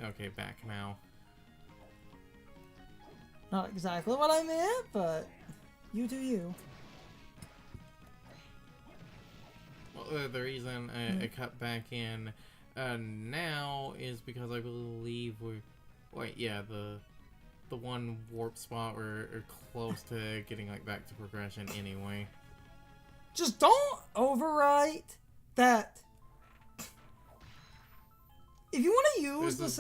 Okay, back now. Not exactly what I meant, but you do you. Well, the reason I cut back in now is because I believe we're... Wait, yeah, the one warp spot we're close to getting like back to progression anyway. Just don't overwrite that. If you want to use This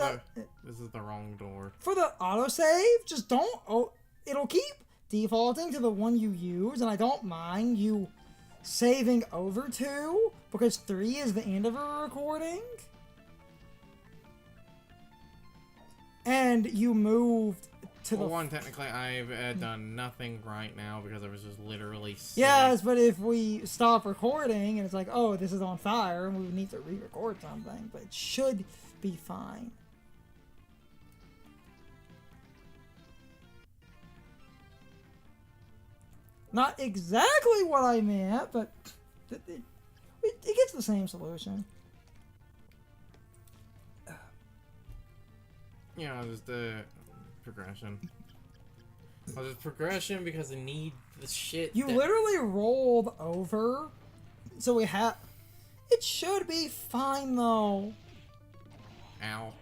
is the wrong door. For the autosave, just don't... Oh, it'll keep defaulting to the one you use, and I don't mind you saving over 2, because 3 is the end of a recording. And you moved to the... One, technically, I've done nothing right now because I was just literally sitting. Yes, but if we stop recording and it's like, oh, this is on fire, and we would need to re-record something, but it should be fine. Not exactly what I meant, but it gets the same solution. Yeah, just progression. I'll just progression because I need the shit. You literally rolled over, so we have... It should be fine, though. Ow.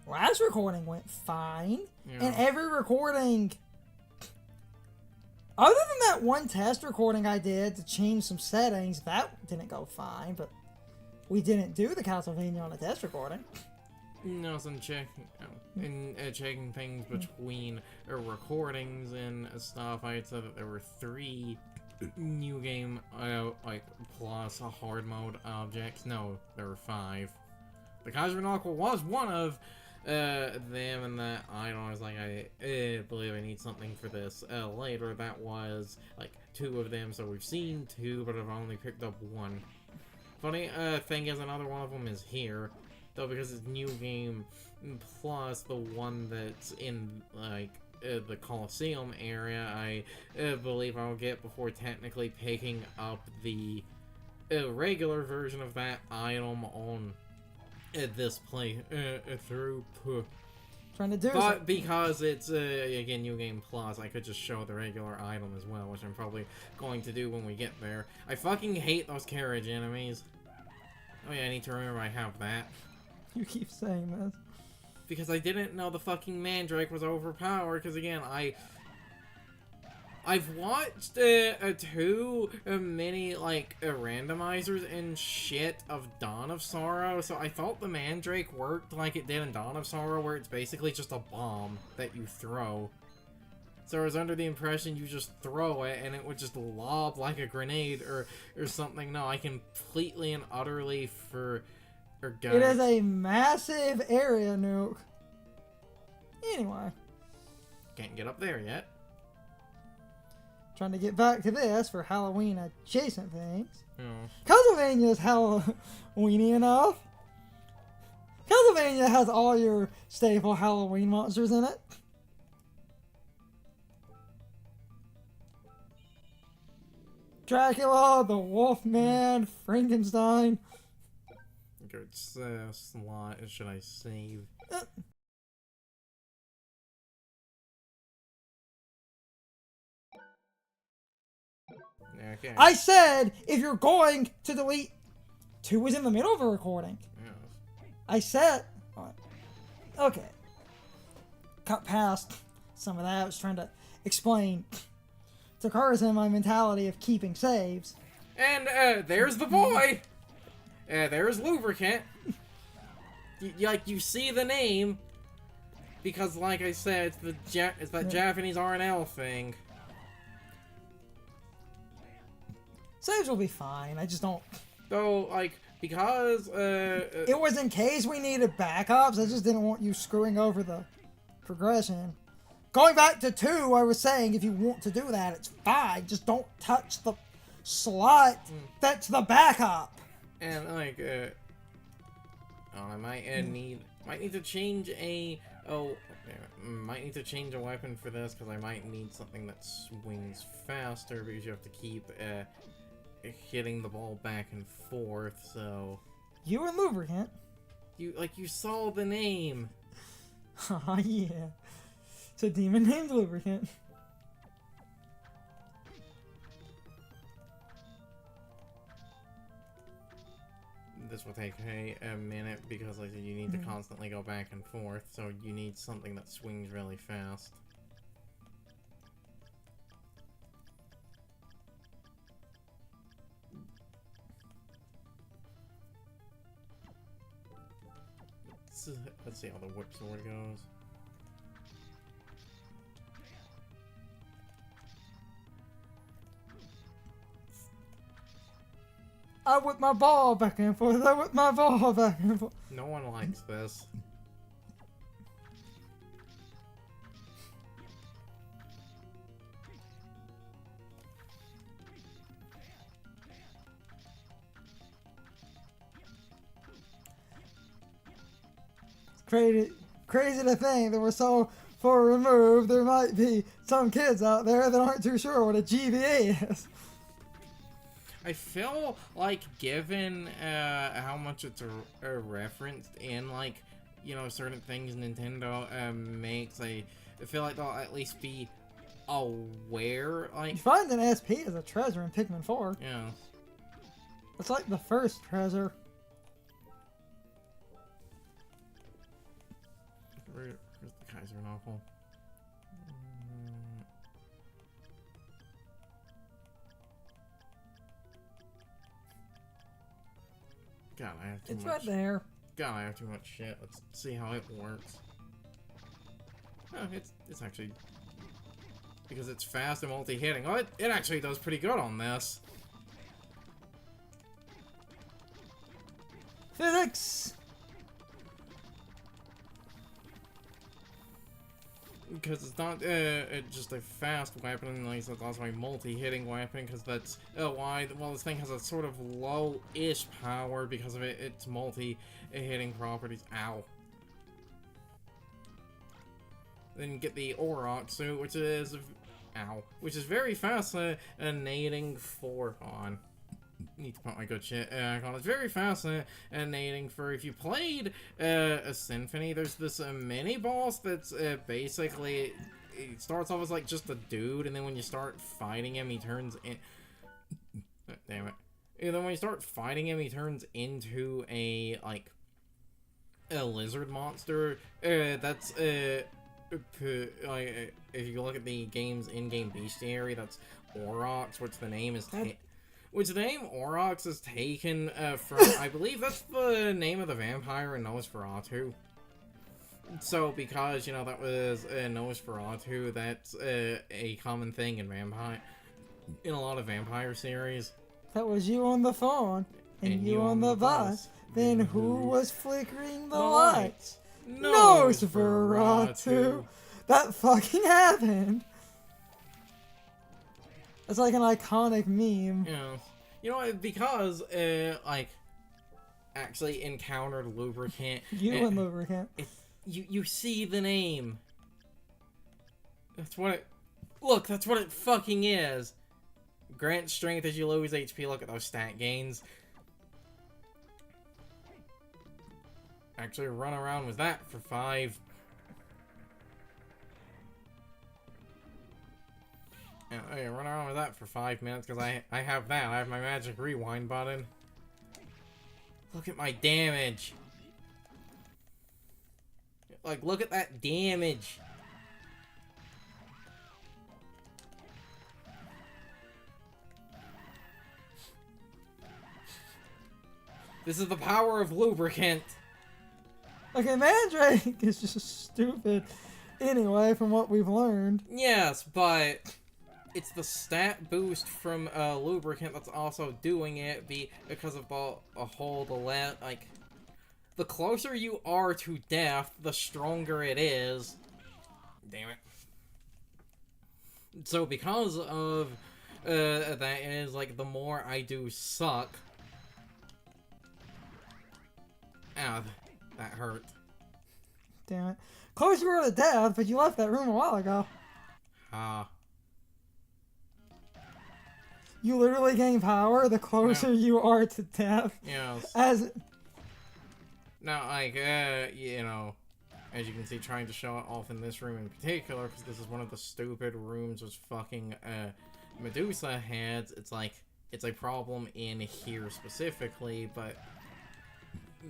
Last recording went fine, Yeah. and every recording... Other than that one test recording I did to change some settings, that didn't go fine, but we didn't do the Castlevania on a test recording. No, some checking things between recordings and stuff. I had said that there were 3 new game like plus a hard mode objects. No, there were 5. The Cosmonautical was one of them, and that I don't know, I was like, I believe I need something for this later. That was like 2 of them, so we've seen 2, but I've only picked up 1. Funny thing is, another one of them is here, though, because it's new game plus the one that's in like the Colosseum area. I believe I'll get before technically picking up the regular version of that item on this play through. Trying to do But something. because it's again new game plus, I could just show the regular item as well, which I'm probably going to do when we get there. I fucking hate those carriage enemies. Oh yeah, I need to remember I have that. You keep saying this. Because I didn't know the fucking Mandrake was overpowered, because again, I've watched 2 mini, like, randomizers and shit of Dawn of Sorrow, so I thought the Mandrake worked like it did in Dawn of Sorrow, where it's basically just a bomb that you throw. So I was under the impression you just throw it and it would just lob like a grenade or something. No, I completely and utterly forgot. It is a massive area nuke. Anyway. Can't get up there yet. Trying to get back to this for Halloween adjacent things. Yeah. Castlevania is Halloweeny enough. Castlevania has all your staple Halloween monsters in it. Dracula, the Wolfman, Frankenstein. Good slot. Should I save? Okay. I said if you're going to delete 2 was in the middle of a recording. Yeah. I said okay. Cut past some of that. I was trying to explain to Carson my mentality of keeping saves. And there's the boy. There's Lubicant. You see the name because, like I said, it's that Japanese R&L thing. Saves will be fine. I just don't. Though, like, because It was in case we needed backups. I just didn't want you screwing over the progression. Going back to 2, I was saying if you want to do that, it's fine. Just don't touch the slot that's the backup. And like, I might need to change might need to change a weapon for this because I might need something that swings faster because you have to keep hitting the ball back and forth, so... You and Lubricant. You saw the name. Aw, yeah. It's a demon named Lubricant. This will take a minute because, like I said, you need to constantly go back and forth, so you need something that swings really fast. Let's see how the whip sword goes. I whip my ball back and forth. I whip my ball back and forth. No one likes this. Crazy to think that we're so far removed. There might be some kids out there that aren't too sure what a GBA is. I feel like, given how much it's referenced in, like, you know, certain things Nintendo makes, I feel like they'll at least be aware, like... You find an SP as a treasure in Pikmin 4. Yeah. It's like the first treasure. Where's the Kaiser novel? God, I have too much. It's right there. God, I have too much shit. Let's see how it works. Oh, it's actually, because it's fast and multi-hitting. Oh, it actually does pretty good on this. Physics. Because it's not just a fast weapon, like it's also a multi-hitting weapon, because that's why, well, this thing has a sort of low-ish power because of its multi-hitting properties. Ow. Then you get the Auroch suit, which is, which is very fascinating for, on. Need to put my good shit on. It's very fascinating for, if you played a Symphony, there's this mini boss that's basically, it starts off as like just a dude, and then when you start fighting him, he turns in. Damn it. And then when you start fighting him, he turns into a lizard monster. That's like, if you look at the game's in-game bestiary, that's Aurochs, which the name is. Which the name Aurochs is taken from, I believe that's the name of the vampire in Nosferatu. So, because, you know, that was Nosferatu, that's a common thing in a lot of vampire series. That was you on the phone, and you on the bus. Then who was flickering the lights? Nosferatu. That fucking happened. It's like an iconic meme. Yeah. You know, because, actually encountered Lubricant. And Lubricant. You see the name. That's what it... Look, that's what it fucking is. Grant strength as you lose HP. Look at those stat gains. Actually, run around with that for 5. Yeah, run around with that for 5 minutes, because I have that. I have my magic rewind button. Look at my damage. Like, look at that damage. This is the power of Lubricant. Okay, Mandrake is just stupid. Anyway, from what we've learned. Yes, but... it's the stat boost from Lubricant that's also doing it because of the closer you are to death, the stronger it is. Damn it. So because of that, it is like the more I do suck. Ow, that hurt. Damn it. Closer you were to death, but you left that room a while ago. You literally gain power the closer you are to death. Yes. As Now, like, you know, as you can see, trying to show it off in this room in particular, because this is one of the stupid rooms with fucking, Medusa heads. It's like, it's a problem in here specifically, but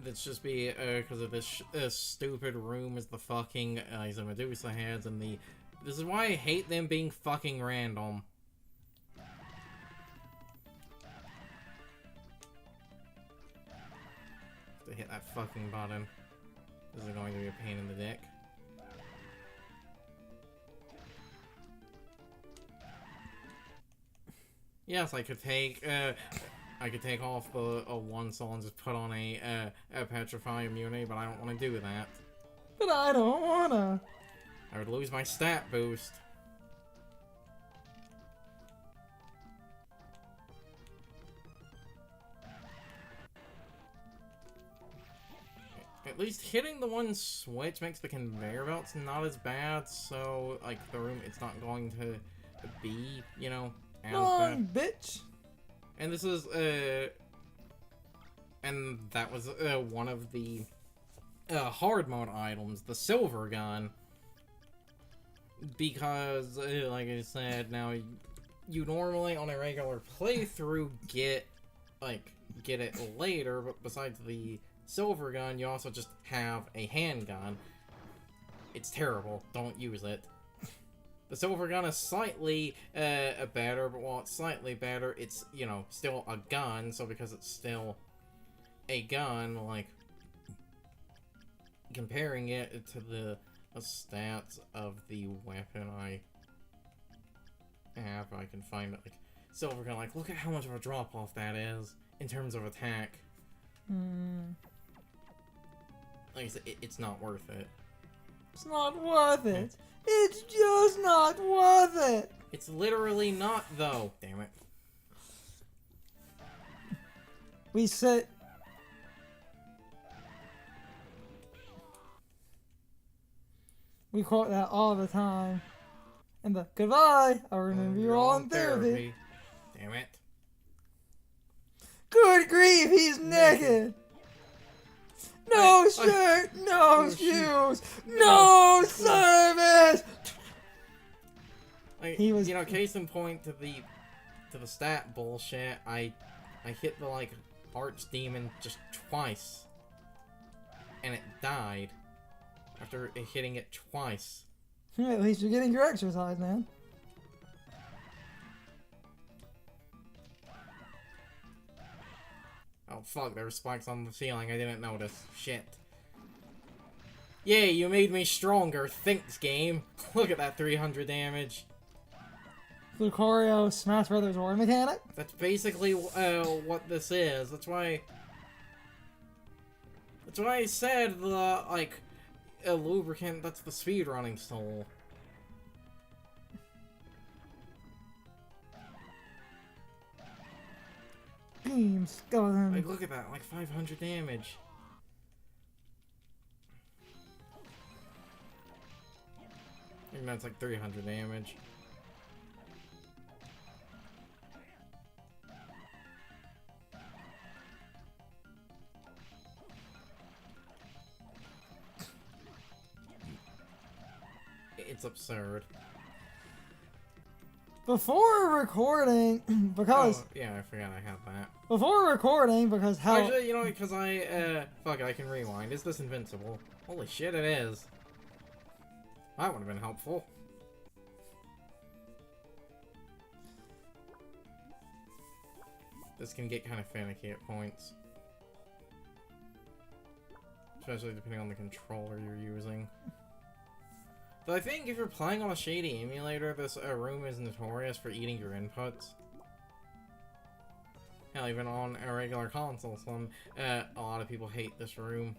it's just because of this stupid room is the fucking, the Medusa heads, and this is why I hate them being fucking random. To hit that fucking button. This is going to be a pain in the dick. Yes, I could take off the one soul and just put on a petrify immunity, but I don't want to do that. but I don't wanna. I would lose my stat boost. At least hitting the one switch makes the conveyor belts not as bad, so, like, the room, it's not going to be, you know, as bad. Bitch. And this is, and that was, one of the, hard mode items, the silver gun. Because, like I said, now, you normally, on a regular playthrough, get it later, but besides the silver gun, you also just have a handgun. It's terrible. Don't use it. The silver gun is slightly better, but while it's slightly better, it's, you know, still a gun, so because it's still a gun, like, comparing it to the stats of the weapon I have, I can find it, like, silver gun, like, look at how much of a drop-off that is in terms of attack. Like I said, it's not worth it. It's not worth it. It's just not worth it. It's literally not, though. Damn it. We sit. We quote that all the time. And the goodbye, I remember you all in therapy. Damn it. Good grief, he's naked. No shirt, no shoes, no service. Like, He was, you know, case in point to the stat bullshit. I hit the like archdemon just twice, and it died after hitting it twice. At least you're getting your exercise, man. Oh fuck, there were spikes on the ceiling, I didn't notice. Shit. Yay, you made me stronger, thanks game. Look at that 300 damage. Lucario Smash Brothers war mechanic? That's basically what this is. That's why I said the, like, a Lubicant, that's the speedrunning soul. Beam skeleton. Like, look at that, like 500 damage. I think that's like 300 damage. It's absurd. Before recording, because... Oh, yeah, I forgot I had that. Before recording, because how... Actually, you know, because fuck it, I can rewind. Is this invincible? Holy shit, it is. That would have been helpful. This can get kind of finicky at points. Especially depending on the controller you're using. But I think if you're playing on a shady emulator, this room is notorious for eating your inputs. Hell, even on a regular console, a lot of people hate this room.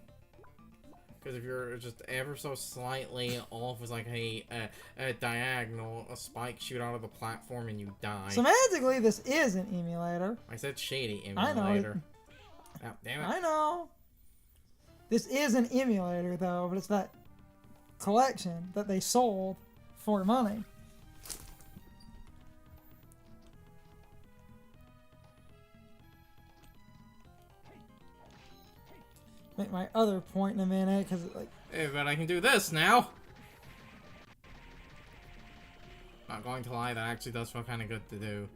Because if you're just ever so slightly off as like a diagonal, a spike shoot out of the platform and you die. Semantically, this is an emulator. I said shady emulator. I know. Oh, damn it. I know. This is an emulator, though, but it's that collection that they sold for money. make my other point in a minute, because, like... Hey, but I can do this now! Not going to lie, that actually does feel kind of good to do.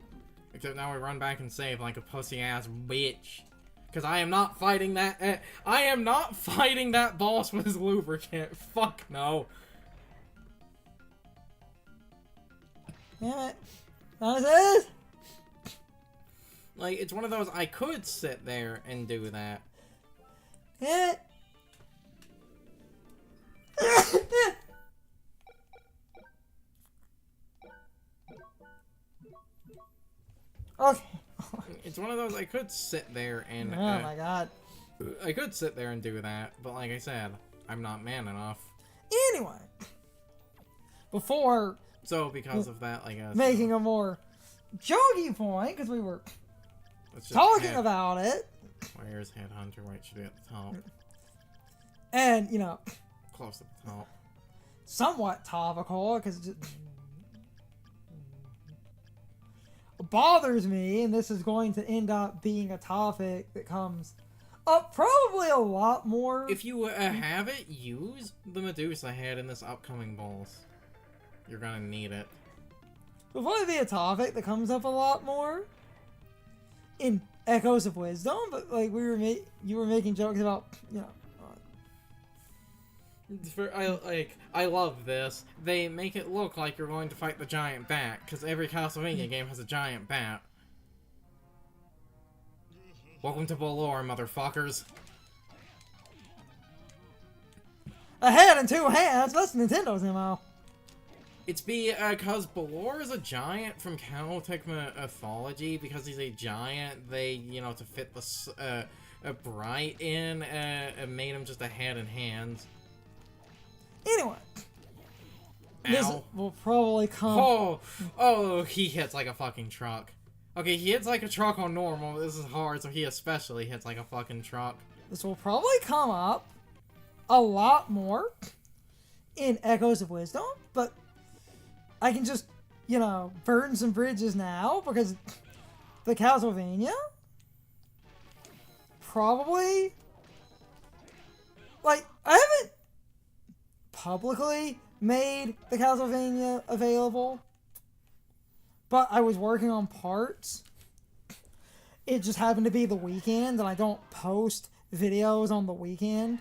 Except now we run back and save like a pussy-ass bitch. Because I am not fighting that... I am not fighting that boss with his lubricant. Fuck no. Damn it. That is it! Like, it's one of those, I could sit there and do that. Yeah. Okay. It's one of those, I could sit there and... Oh my god. I could sit there and do that, but like I said, I'm not man enough. Anyway. Before... So, because of that, I guess... Making a more jokey point, because we were talking about it. Where's Headhunter? Wait, should be at the top. And, you know... Close to the top. Somewhat topical, because it just... bothers me, and this is going to end up being a topic that comes up probably a lot more. If you have it, use the Medusa head in this upcoming boss. You're gonna need it. It'll probably be a topic that comes up a lot more in Echoes of Wisdom, but like you were making jokes about, you know. I love this. They make it look like you're going to fight the giant bat, because every Castlevania game has a giant bat. Welcome to Bolor, motherfuckers. A head and two hands, that's Nintendo's MO. It's because Bolor is a giant from Celtic mythology. Because he's a giant, they, you know, to fit the bright in, made him just a head and hands. Anyway, Ow. This will probably come... Oh, he hits like a fucking truck. Okay, he hits like a truck on normal, this is hard, so he especially hits like a fucking truck. This will probably come up a lot more in Echoes of Wisdom, but I can just, you know, burn some bridges now, because the Castlevania probably... Like, I haven't publicly made the Castlevania available, but I was working on parts. It just happened to be the weekend, and I don't post videos on the weekend.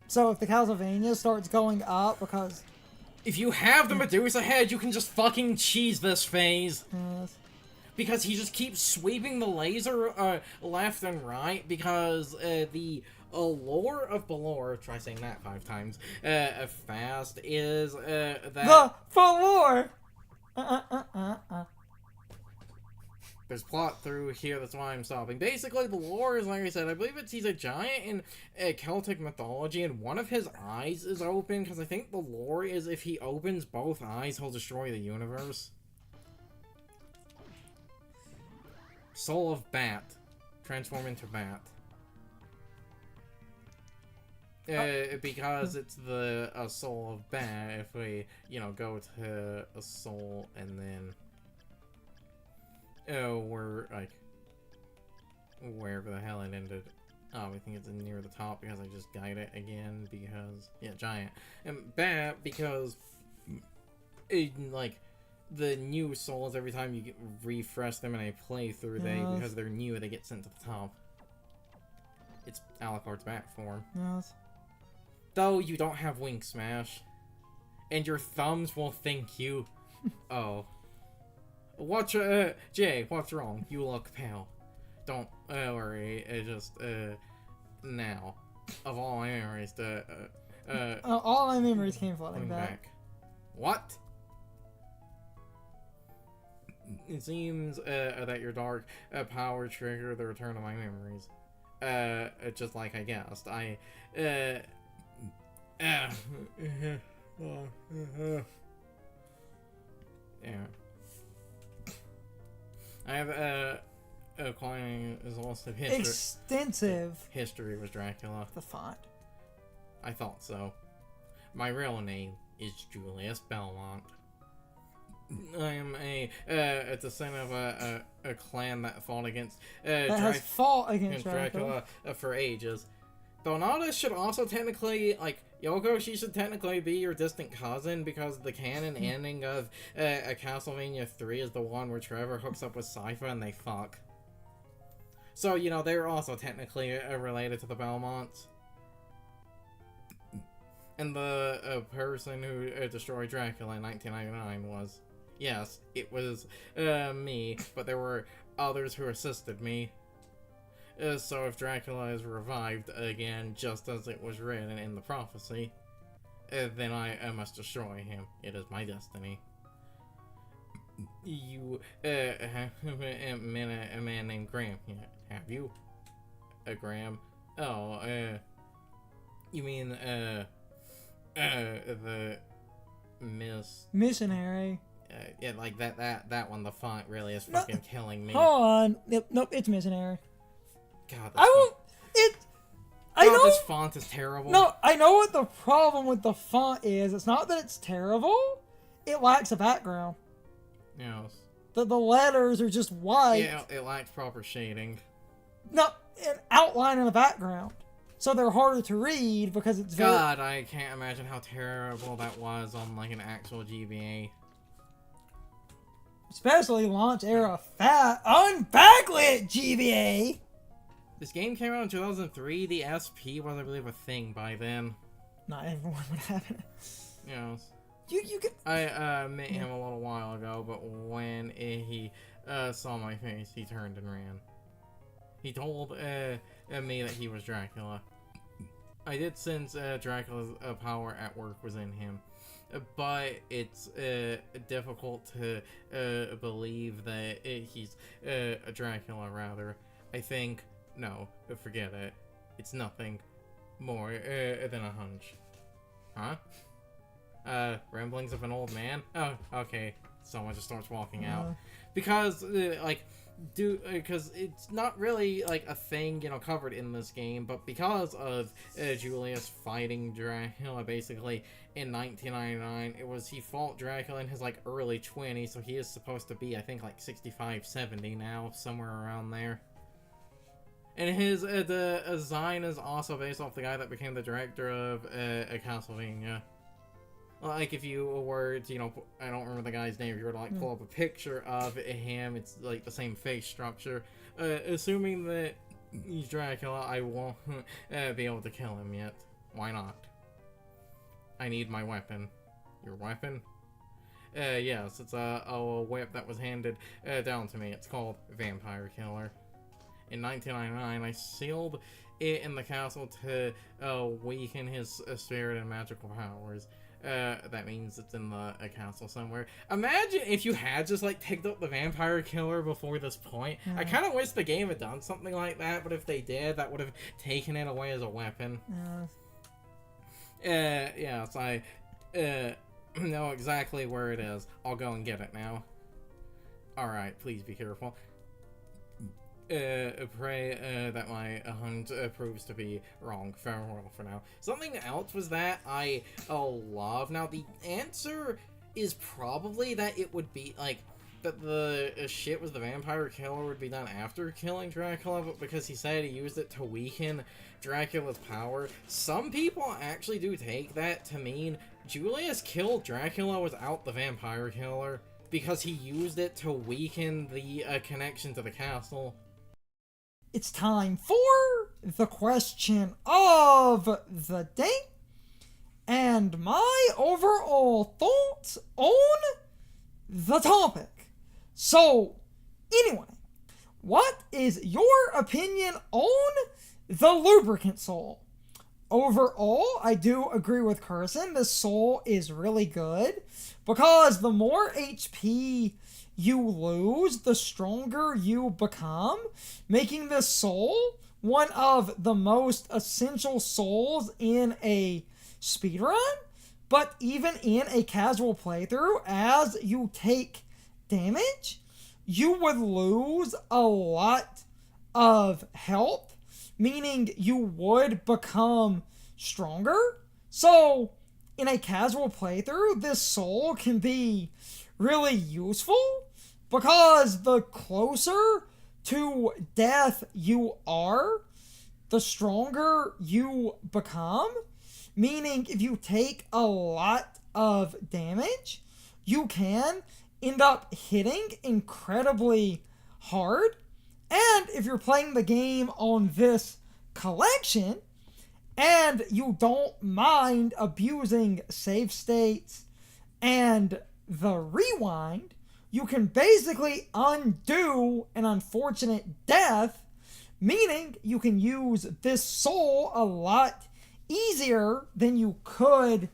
So if the Castlevania starts going up, because... If you have the Medusa head, you can just fucking cheese this phase. Yes. Because he just keeps sweeping the laser left and right, because the lore of Bolor, try saying that 5 times, fast, is that... The Bolor! There's plot through here, that's why I'm stopping. Basically, the lore is, like I said, I believe he's a giant in Celtic mythology, and one of his eyes is open, because I think the lore is if he opens both eyes, he'll destroy the universe. Soul of Bat. Transform into Bat. Because it's the Soul of Bat, if we, you know, go to a Soul and then... we're, like... wherever the hell it ended. Oh, I think it's near the top because I just guide it again because... Yeah, giant. And Bat because... like... The new souls, every time you refresh them in a playthrough, because they're new, they get sent to the top. It's Alucard's back form. Yes. Though you don't have Wing Smash. And your thumbs will thank you. Oh. Jay, what's wrong? You look pale. Don't worry, just, now. Of all my memories, all my memories came flooding back. What? It seems that your dark power triggered the return of my memories. Just like I guessed. Yeah. I have acquiring exhaustive history. Extensive History was Dracula. The font. I thought so. My real name is Julius Belmont. I am a descendant of a clan that fought against that has fought against Dracula for ages. Donata should also technically, like, Yoko, she should technically be your distant cousin, because the canon ending of Castlevania 3 is the one where Trevor hooks up with Sypha and they fuck. So, you know, they're also technically related to the Belmonts. And the person who destroyed Dracula in 1999 was... Yes, it was me, but there were others who assisted me. So if Dracula is revived again, just as it was written in the prophecy, then I must destroy him. It is my destiny. You have a man named Graham here, have you? Graham? Oh, you mean, the missionary. Yeah, like that one, the font really is fucking killing me. Hold on. Nope, it's missionary. God, I know this font is terrible. No, I know what the problem with the font is. It's not that it's terrible. It lacks a background. Yes. The letters are just white. Yeah, it lacks proper shading. No, an outline in the background. So they're harder to read because it's very... God, I can't imagine how terrible that was on, like, an actual GBA. Especially launch era unbacklit GBA. This game came out in 2003. The SP was, I believe, a thing by then. Not everyone would have it. Yes. You could... I met him a little while ago, but when he saw my face, he turned and ran. He told me that he was Dracula. I did sense Dracula's power at work was in him. But it's difficult to believe that he's a Dracula, rather. I think, no, forget it. It's nothing more than a hunch. Huh? Ramblings of an old man? Oh, okay. Someone just starts walking out. Because, because it's not really, like, a thing, you know, covered in this game, but because of Julius fighting Dracula, basically, in 1999, he fought Dracula in his, like, early 20s, so he is supposed to be, I think, like, 65, 70 now, somewhere around there. And his, the design is also based off the guy that became the director of Castlevania. Like, if you were to, you know, I don't remember the guy's name, if you were to, like, pull up a picture of him, it's, like, the same face structure. Assuming that he's Dracula, I won't be able to kill him yet. Why not? I need my weapon. Your weapon? Yes, it's a whip that was handed down to me. It's called Vampire Killer. In 1999, I sealed it in the castle to weaken his spirit and magical powers. That means it's in the castle somewhere. Imagine if you had just, like, picked up the Vampire Killer before this point. I kind of wish the game had done something like that, but if they did, that would have taken it away as a weapon. Yes, I know exactly where it is. I'll go and get it now. Alright, please be careful. Pray that my hunt proves to be wrong. Farewell for now. Something else was that I love. Now, the answer is probably that it would be, like, that the shit was the Vampire Killer would be done after killing Dracula, but because he said he used it to weaken Dracula's power, some people actually do take that to mean Julius killed Dracula without the Vampire Killer, because he used it to weaken the connection to the castle. It's time for the question of the day and my overall thoughts on the topic. So, anyway, what is your opinion on the Lubicant soul? Overall, I do agree with Carson. The soul is really good because the more HP you lose, the stronger you become, making this soul one of the most essential souls in a speedrun, but even in a casual playthrough, as you take damage, you would lose a lot of health, meaning you would become stronger. So, in a casual playthrough, this soul can be really useful, because the closer to death you are, the stronger you become. Meaning, if you take a lot of damage, you can end up hitting incredibly hard. And if you're playing the game on this collection, and you don't mind abusing save states and the rewind, you can basically undo an unfortunate death, meaning you can use this soul a lot easier than you could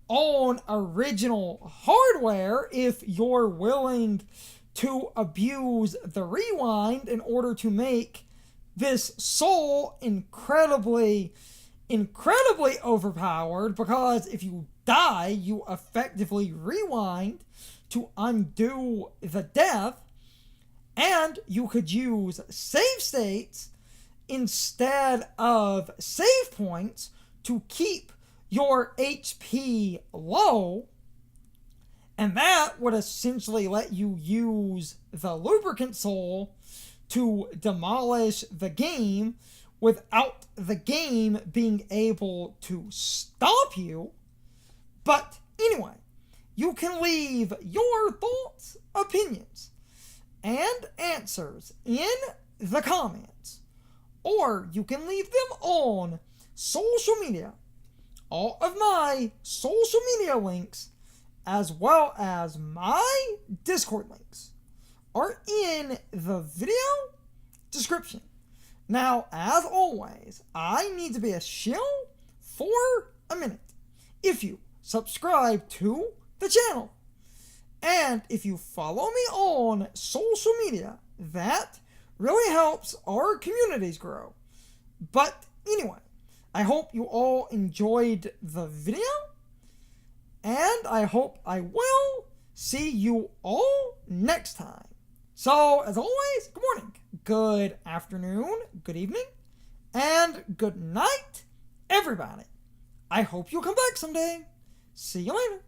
on original hardware if you're willing to abuse the rewind in order to make this soul incredibly overpowered, because if you die, you effectively rewind to undo the death, and you could use save states instead of save points to keep your HP low, and that would essentially let you use the Lubicant Soul to demolish the game without the game being able to stop you. But anyway, you can leave your thoughts, opinions, and answers in the comments, or you can leave them on social media. All of my social media links, as well as my Discord links, are in the video description. Now, as always, I need to be a shill for a minute. If you subscribe to the channel, and if you follow me on social media, that really helps our communities grow. But anyway, I hope you all enjoyed the video, and I hope I will see you all next time. So, as always, good morning, good afternoon, good evening, and good night, everybody. I hope you'll come back someday. See you later.